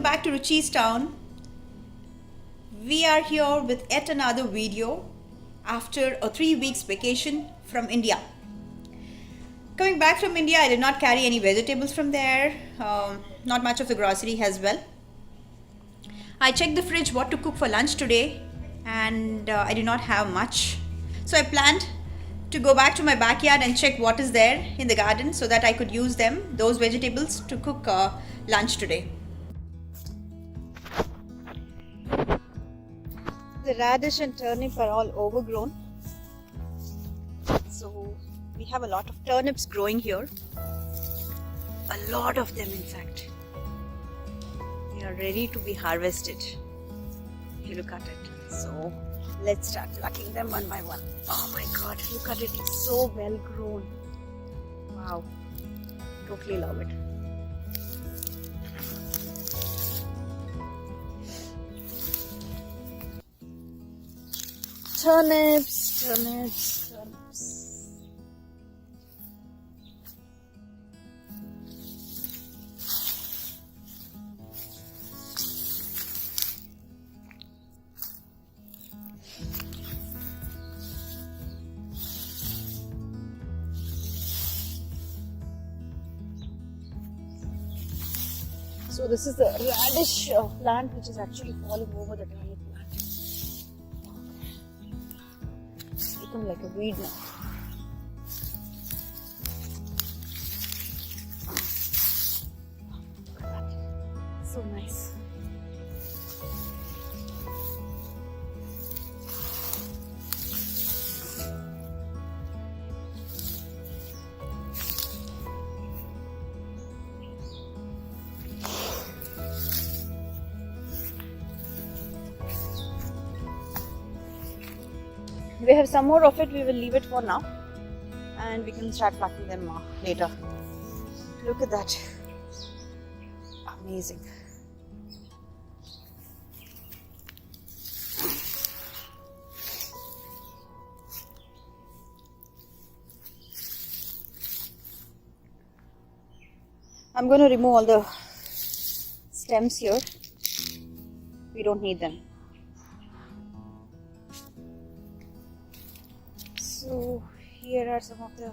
back to Roochis town. We are here with yet another video after a 3 weeks vacation from India. Coming back from India, I did not carry any vegetables from there, not much of the grocery as well. I checked the fridge what to cook for lunch today, and I did not have much. So I planned to go back to my backyard and check what is there in the garden so that I could use those vegetables to cook lunch today. The radish and turnip are all overgrown, so we have a lot of turnips growing here, a lot of them in fact. They are ready to be harvested if you look at it. So let's start plucking them one by one. Oh my god, look at it, it's so well grown. Wow, totally love it. Turnips, turnips, turnips. So this is the radish plant which is actually falling over the turnip plant. It's become like a weed now. Look at that. So nice. We have some more of it, we will leave it for now and we can start plucking them later. Look at that. Amazing. I'm going to remove all the stems here. We don't need them. So here are some of the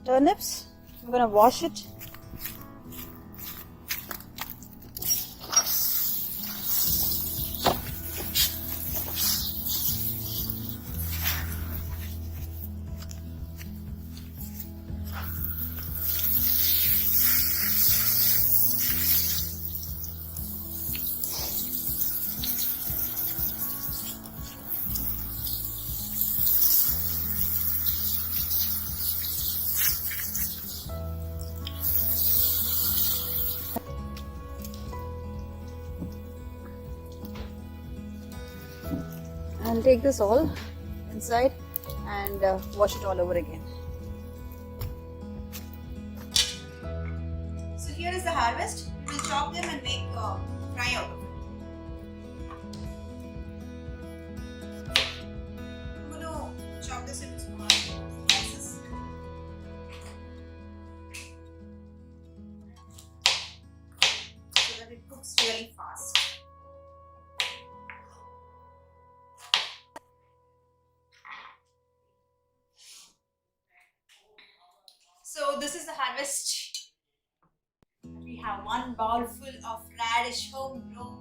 turnips. I'm going to wash it. And take this all inside and wash it all over again. So here is the harvest. We will chop them and make fry out of it. I'm going to chop this into small slices. So that it cooks really fast. So this is the harvest. We have one bowl full of radish homegrown.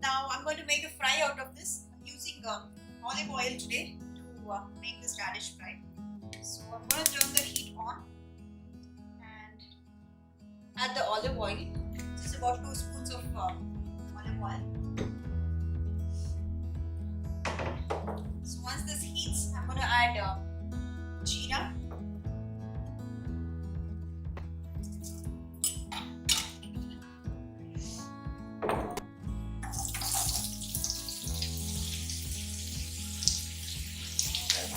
Now I'm going to make a fry out of this. I'm using olive oil today to make this radish fry. So I'm going to turn the heat on and add the olive oil. This is about 2 spoons of olive oil. So once this heats, I'm going to add jeera.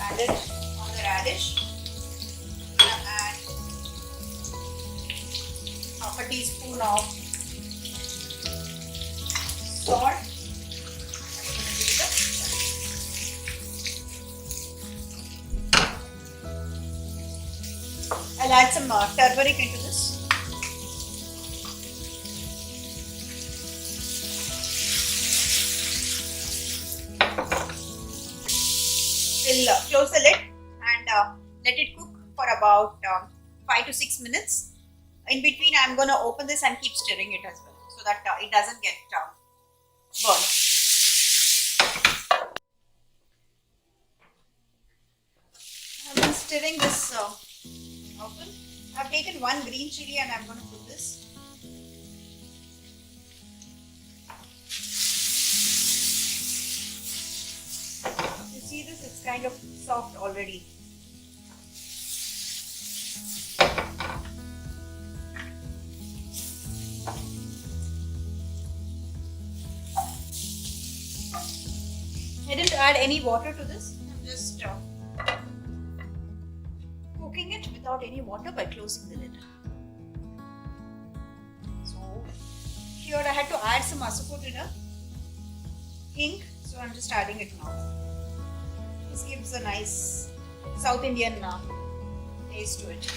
Add it on the radish. Add half a teaspoon of salt. I'll add some turmeric into this. will close the lid and let it cook for about 5 to 6 minutes. In between, I'm going to open this and keep stirring it as well, so that it doesn't get burned. I've been stirring this often. I've taken one green chili and I'm going to put this. You see this? It's kind of soft already. I didn't add any water to this. I'm just cooking it without any water by closing the lid. So here I had to add some asafoetida, hing, so I'm just adding it now. This gives a nice South Indian taste to it.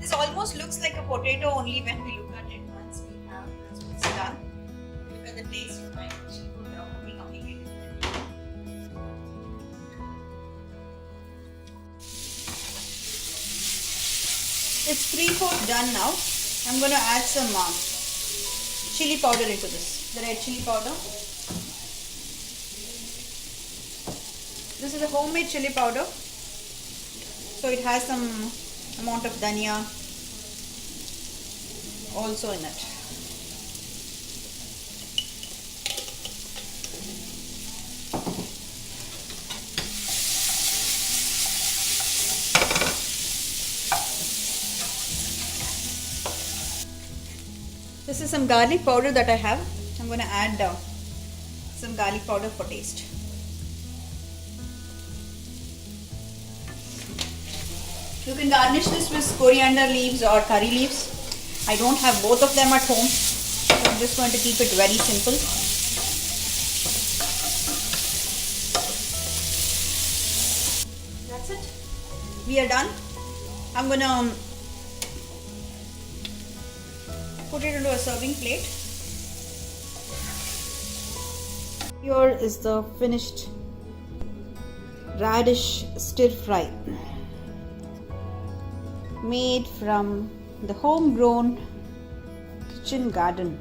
This almost looks like a potato only when we look at it once we have it's done. Look at the taste, you might be completely different. It's 3/4 done now. I'm going to add some chili powder into this, the red chili powder. This is a homemade chili powder, so it has some amount of dhania also in it. This is some garlic powder that I have. I'm going to add some garlic powder for taste. You can garnish this with coriander leaves or curry leaves. I don't have both of them at home, so I'm just going to keep it very simple. That's it. We are done. I'm going to put it into a serving plate. Here is the finished radish stir fry, made from the homegrown kitchen garden.